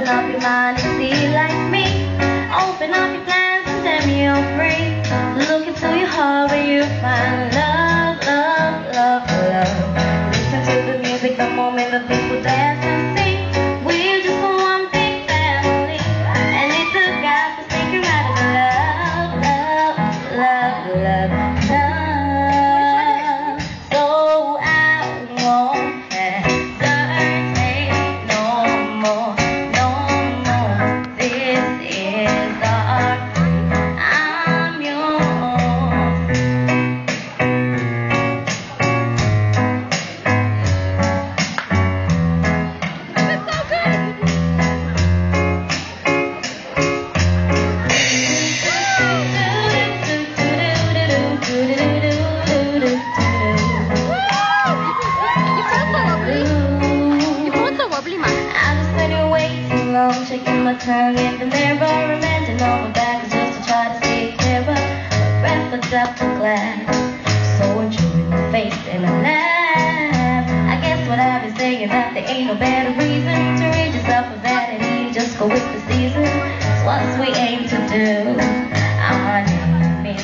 Open up your mind and see like me. Open up your plans and tell me you're free. Look into your heart where you find love, love, love, love. Listen to the music, the moment the people dance and sing. We're just one big family, and it's a God to take you out of love, love, love, love, love. So I won't hesitate no more, no more. This is our, I'm yours. Checking my tongue in the mirror, reminding on my back just to try to see clearer. My breath looks up the glass, so enjoying my face and I laugh. I guess what I've been saying, that there ain't no better reason to rid yourself of that and even just go with the season. It's what we aim to do. I'm running me.